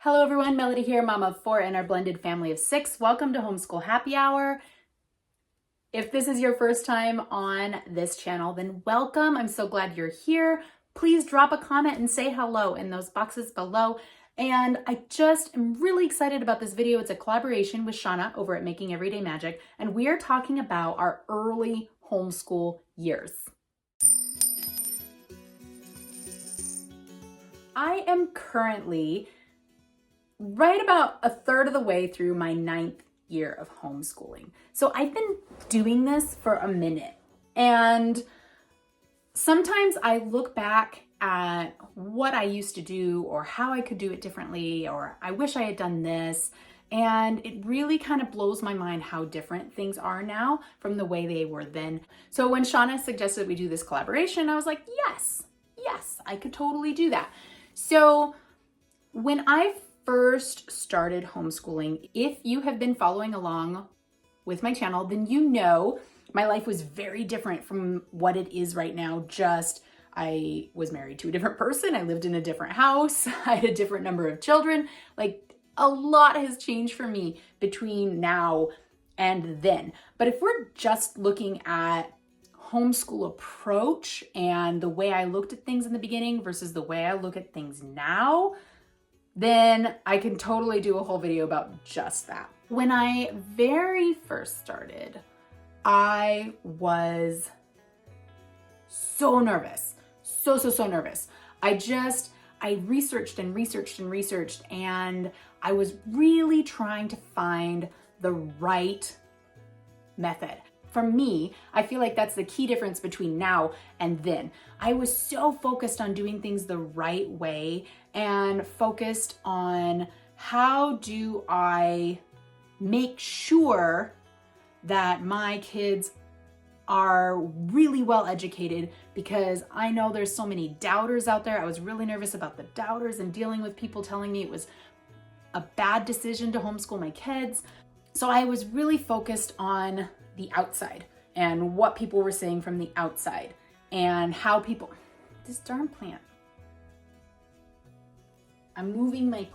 Hello everyone, Melody here, mom of 4 and our blended family of 6. Welcome to Homeschool Happy Hour. If this is your first time on this channel, then welcome. I'm so glad you're here. Please drop a comment and say hello in those boxes below. And I just am really excited about this video. It's a collaboration with Shauna over at Making Everyday Magic, and we are talking about our early homeschool years. I am currently right about a third of the way through my 9th year of homeschooling. So I've been doing this for a minute, and sometimes I look back at what I used to do or how I could do it differently, or I wish I had done this. And it really kind of blows my mind how different things are now from the way they were then. So when Shauna suggested we do this collaboration, I was like, yes, I could totally do that. So when I first started homeschooling, if you have been following along with my channel, then you know my life was very different from what it is right now. Just I was married to a different person. I lived in a different house. I had a different number of children. Like, a lot has changed for me between now and then. But if we're just looking at homeschool approach and the way I looked at things in the beginning versus the way I look at things now, then I can totally do a whole video about just that. When I very first started, I was so nervous, so nervous. I researched and researched, and I was really trying to find the right method. For me, I feel like that's the key difference between now and then. I was so focused on doing things the right way and focused on how do I make sure that my kids are really well educated, because I know there's so many doubters out there. I was really nervous about the doubters and dealing with people telling me it was a bad decision to homeschool my kids. So I was really focused on the outside and what people were saying from the outside and how people, this darn plant. I'm moving my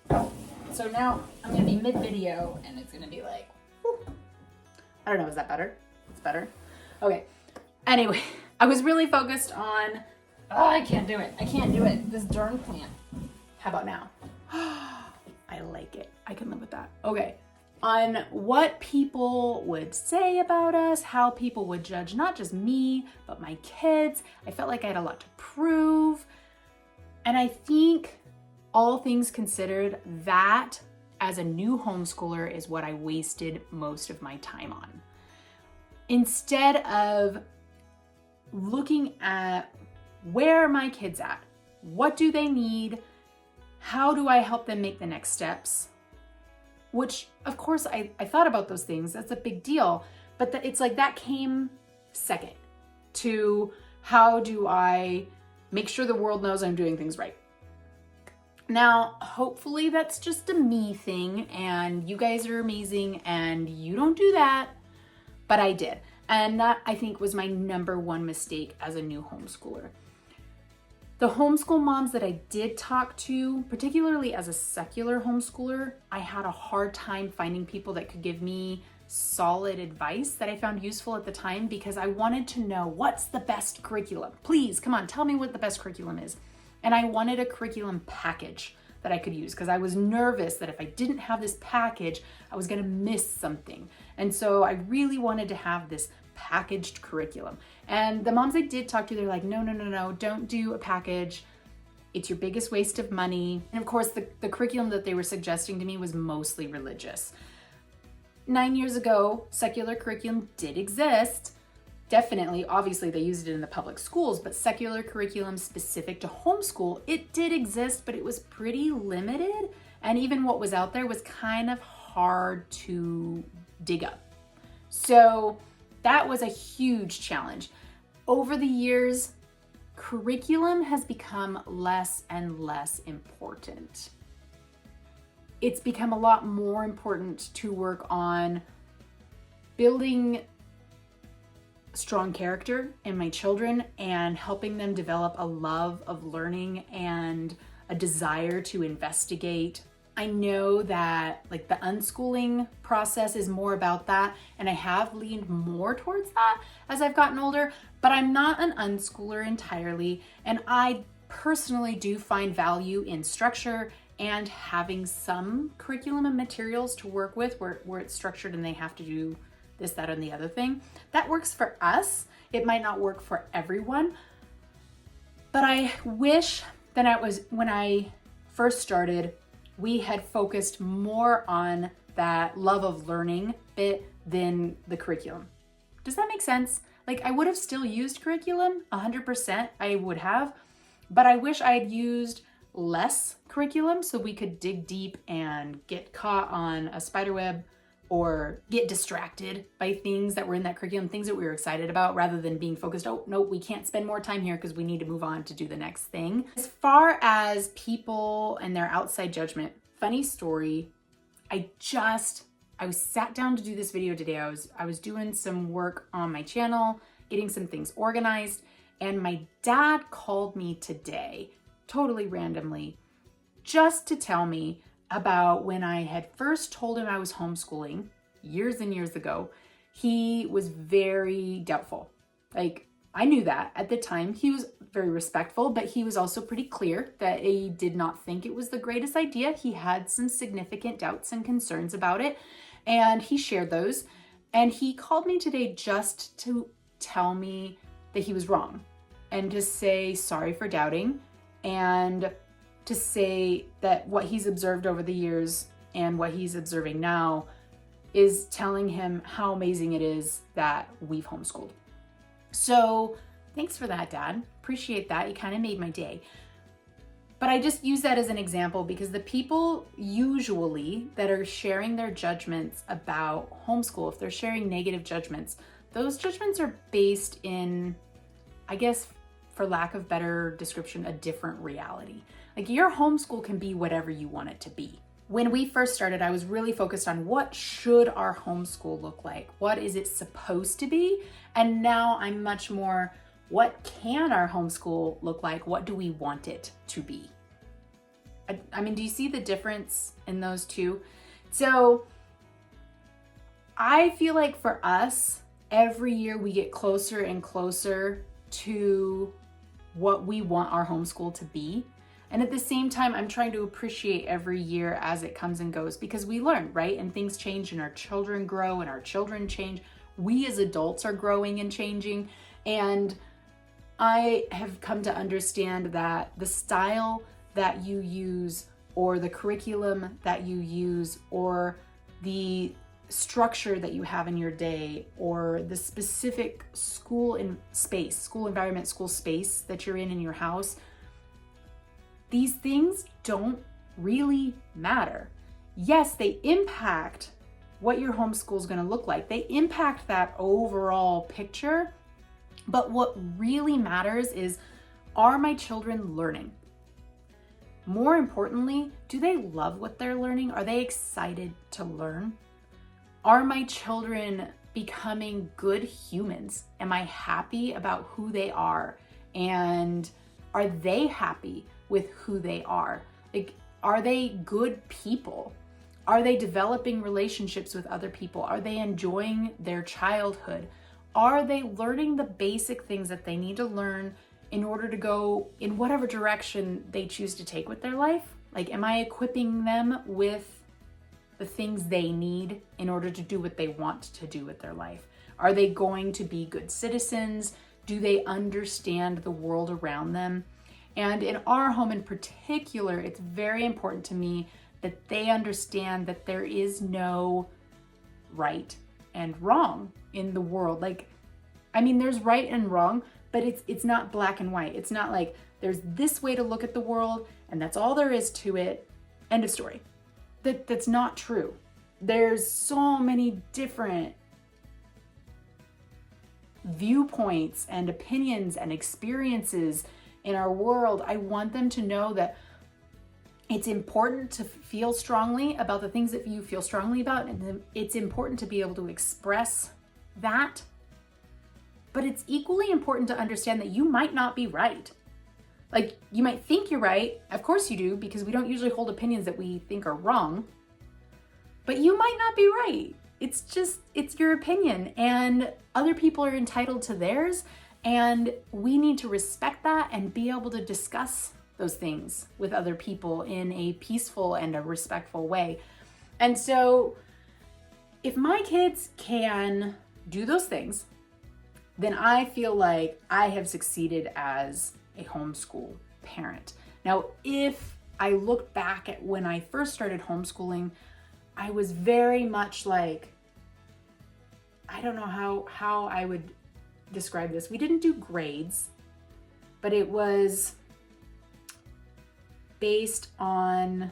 plant. So now I'm gonna be mid-video and it's gonna be like, whew. I don't know, is that better? It's better? Okay, anyway, I was really focused on, I can't do it, this darn plant. How about now? I like it, I can live with that. Okay, on what people would say about us, how people would judge not just me, but my kids. I felt like I had a lot to prove. And I think, all things considered, that as a new homeschooler is what I wasted most of my time on. Instead of looking at where are my kids at, what do they need, how do I help them make the next steps, which of course I thought about those things, that's a big deal, but it's like that came second to how do I make sure the world knows I'm doing things right. Now, hopefully that's just a me thing and you guys are amazing and you don't do that, but I did. And that, I think, was my number one mistake as a new homeschooler. The homeschool moms that I did talk to, particularly as a secular homeschooler, I had a hard time finding people that could give me solid advice that I found useful at the time, because I wanted to know what's the best curriculum. Please, come on, tell me what the best curriculum is. And I wanted a curriculum package that I could use, because I was nervous that if I didn't have this package, I was gonna miss something. And so I really wanted to have this packaged curriculum. And the moms I did talk to, they're like, no, don't do a package. It's your biggest waste of money. And of course, the curriculum that they were suggesting to me was mostly religious. 9 years ago, secular curriculum did exist. Definitely, obviously they used it in the public schools, but secular curriculum specific to homeschool, it did exist, but it was pretty limited. And even what was out there was kind of hard to dig up. So that was a huge challenge. Over the years, curriculum has become less and less important. It's become a lot more important to work on building strong character in my children and helping them develop a love of learning and a desire to investigate. I know that like the unschooling process is more about that, and I have leaned more towards that as I've gotten older, but I'm not an unschooler entirely, and I personally do find value in structure and having some curriculum and materials to work with where it's structured and they have to do this, that, and the other thing. That works for us. It might not work for everyone, but I wish that when I first started, we had focused more on that love of learning bit than the curriculum. Does that make sense? Like, I would have still used curriculum, 100% I would have, but I wish I had used less curriculum so we could dig deep and get caught on a spider web or get distracted by things that were in that curriculum, things that we were excited about, rather than being focused, oh, no, we can't spend more time here because we need to move on to do the next thing. As far as people and their outside judgment, funny story, I was sat down to do this video today. I was doing some work on my channel, getting some things organized, and my dad called me today, totally randomly, just to tell me about when I had first told him I was homeschooling years and years ago. He was very doubtful. Like, I knew that at the time. He was very respectful, but he was also pretty clear that he did not think it was the greatest idea. He had some significant doubts and concerns about it, and he shared those. And he called me today just to tell me that he was wrong and to say sorry for doubting, and to say that what he's observed over the years and what he's observing now is telling him how amazing it is that we've homeschooled. So thanks for that, Dad. Appreciate that. You kind of made my day. But I just use that as an example because the people usually that are sharing their judgments about homeschool, if they're sharing negative judgments, those judgments are based in, I guess, for lack of better description, a different reality. Like, your homeschool can be whatever you want it to be. When we first started, I was really focused on what should our homeschool look like? What is it supposed to be? And now I'm much more, what can our homeschool look like? What do we want it to be? I mean, do you see the difference in those two? So I feel like for us, every year we get closer and closer to what we want our homeschool to be. And at the same time, I'm trying to appreciate every year as it comes and goes, because we learn, right? And things change, and our children grow, and our children change. We as adults are growing and changing. And I have come to understand that the style that you use, or the curriculum that you use, or the structure that you have in your day, or the specific school environment, school space that you're in your house, these things don't really matter. Yes, they impact what your homeschool is going to look like. They impact that overall picture. But what really matters is, are my children learning? More importantly, do they love what they're learning? Are they excited to learn? Are my children becoming good humans? Am I happy about who they are? And are they happy with who they are? Like, are they good people? Are they developing relationships with other people? Are they enjoying their childhood? Are they learning the basic things that they need to learn in order to go in whatever direction they choose to take with their life? Like, am I equipping them with the things they need in order to do what they want to do with their life? Are they going to be good citizens? Do they understand the world around them? And in our home in particular, it's very important to me that they understand that there is no right and wrong in the world. Like, I mean, there's right and wrong, but it's not black and white. It's not like there's this way to look at the world and that's all there is to it. End of story. That's not true. There's so many different viewpoints and opinions and experiences in our world. I want them to know that it's important to feel strongly about the things that you feel strongly about, and it's important to be able to express that. But it's equally important to understand that you might not be right. Like, you might think you're right. Of course you do, because we don't usually hold opinions that we think are wrong. But you might not be right. It's your opinion, and other people are entitled to theirs, and we need to respect that and be able to discuss those things with other people in a peaceful and a respectful way. And so if my kids can do those things, then I feel like I have succeeded as a homeschool parent. Now, if I look back at when I first started homeschooling, I was very much like, I don't know how I would describe this. We didn't do grades, but it was based on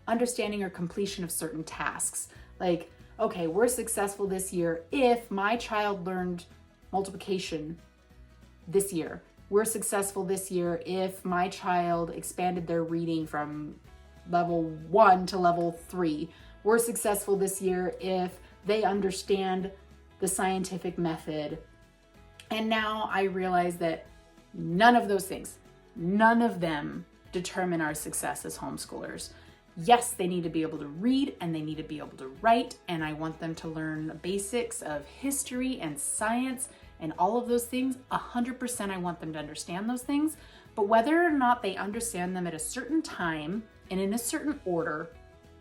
understanding or completion of certain tasks. Like, okay, we're successful this year if my child learned multiplication this year. We're successful this year if my child expanded their reading from level 1 to level 3. We're successful this year if they understand the scientific method. And now I realize that none of those things, none of them determine our success as homeschoolers. Yes, they need to be able to read and they need to be able to write, and I want them to learn the basics of history and science and all of those things. 100% I want them to understand those things, but whether or not they understand them at a certain time and in a certain order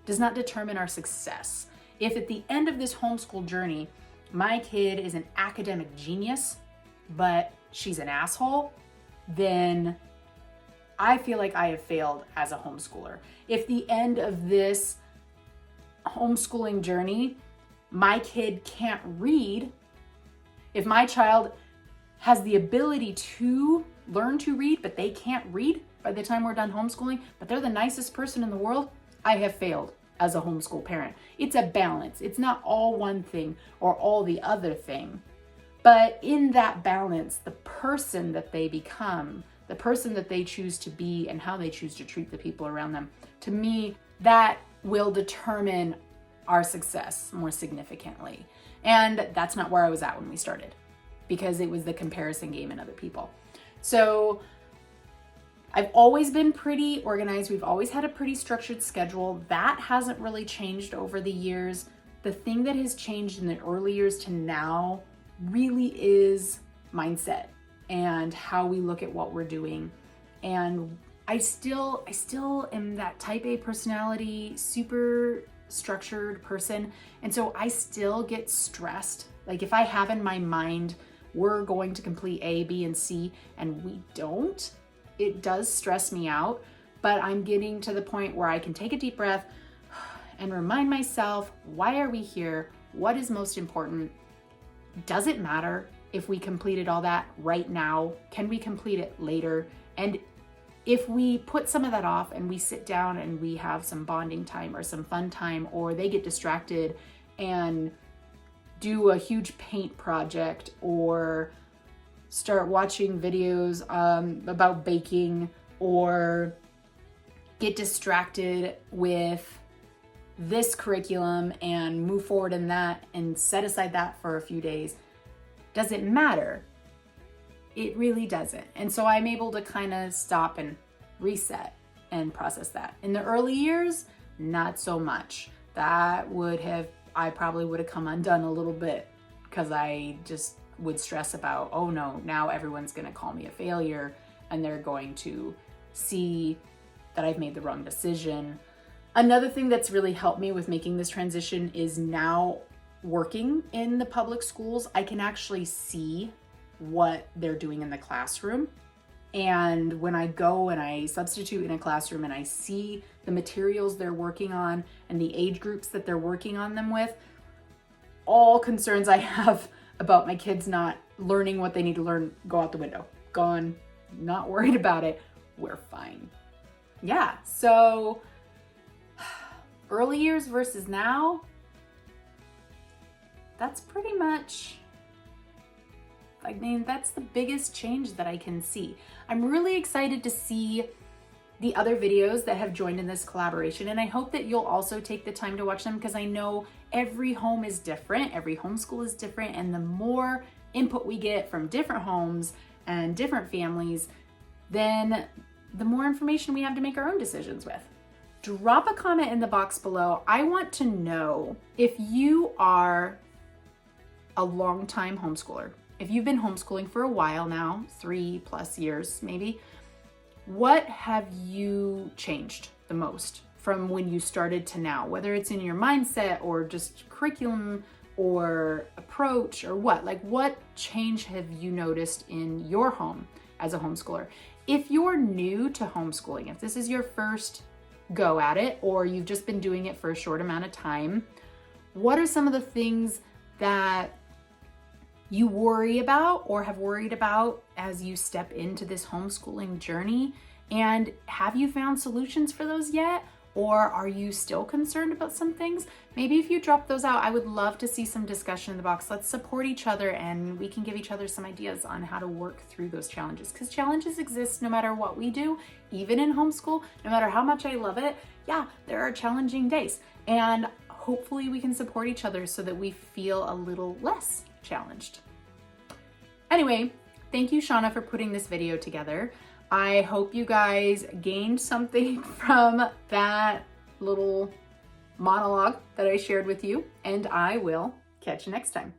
does not determine our success. If at the end of this homeschool journey, my kid is an academic genius, but she's an asshole, then I feel like I have failed as a homeschooler. If the end of this homeschooling journey, my kid can't read, if my child has the ability to learn to read, but they can't read by the time we're done homeschooling, but they're the nicest person in the world, I have failed as a homeschool parent. It's a balance. It's not all one thing or all the other thing. But in that balance, the person that they become, the person that they choose to be, and how they choose to treat the people around them, to me, that will determine our success more significantly. And that's not where I was at when we started, because it was the comparison game and other people. So I've always been pretty organized. We've always had a pretty structured schedule. That hasn't really changed over the years. The thing that has changed in the early years to now really is mindset and how we look at what we're doing. And I still am that type A personality, super structured person. And so I still get stressed. Like if I have in my mind, we're going to complete A, B, and C, and we don't, it does stress me out. But I'm getting to the point where I can take a deep breath and remind myself, why are we here? What is most important? Does it matter if we completed all that right now? Can we complete it later? And if we put some of that off and we sit down and we have some bonding time or some fun time, or they get distracted and do a huge paint project or start watching videos about baking, or get distracted with this curriculum and move forward in that and set aside that for a few days, does it matter? It really doesn't. And so I'm able to kind of stop and reset and process that. In the early years, not so much. I probably would have come undone a little bit, because I just would stress about, oh no, now everyone's going to call me a failure and they're going to see that I've made the wrong decision. Another thing that's really helped me with making this transition is now working in the public schools, I can actually see what they're doing in the classroom. And when I go and I substitute in a classroom and I see the materials they're working on and the age groups that they're working on them with, all concerns I have about my kids not learning what they need to learn go out the window. Gone, not worried about it, we're fine. Yeah, so early years versus now, that's pretty much, I mean, that's the biggest change that I can see. I'm really excited to see the other videos that have joined in this collaboration, and I hope that you'll also take the time to watch them, because I know every home is different, every homeschool is different, and the more input we get from different homes and different families, then the more information we have to make our own decisions with. Drop a comment in the box below. I want to know if you are a long-time homeschooler. If you've been homeschooling for a while now, 3+ years maybe, what have you changed the most from when you started to now? Whether it's in your mindset or just curriculum or approach or what? Like, what change have you noticed in your home as a homeschooler? If you're new to homeschooling, if this is your first go at it, or you've just been doing it for a short amount of time, what are some of the things that you worry about or have worried about as you step into this homeschooling journey? And have you found solutions for those yet? Or are you still concerned about some things? Maybe if you drop those out, I would love to see some discussion in the box. Let's support each other and we can give each other some ideas on how to work through those challenges, because challenges exist no matter what we do, even in homeschool, no matter how much I love it. Yeah, there are challenging days, and hopefully we can support each other so that we feel a little less challenged. Anyway, thank you, Shauna, for putting this video together. I hope you guys gained something from that little monologue that I shared with you, and I will catch you next time.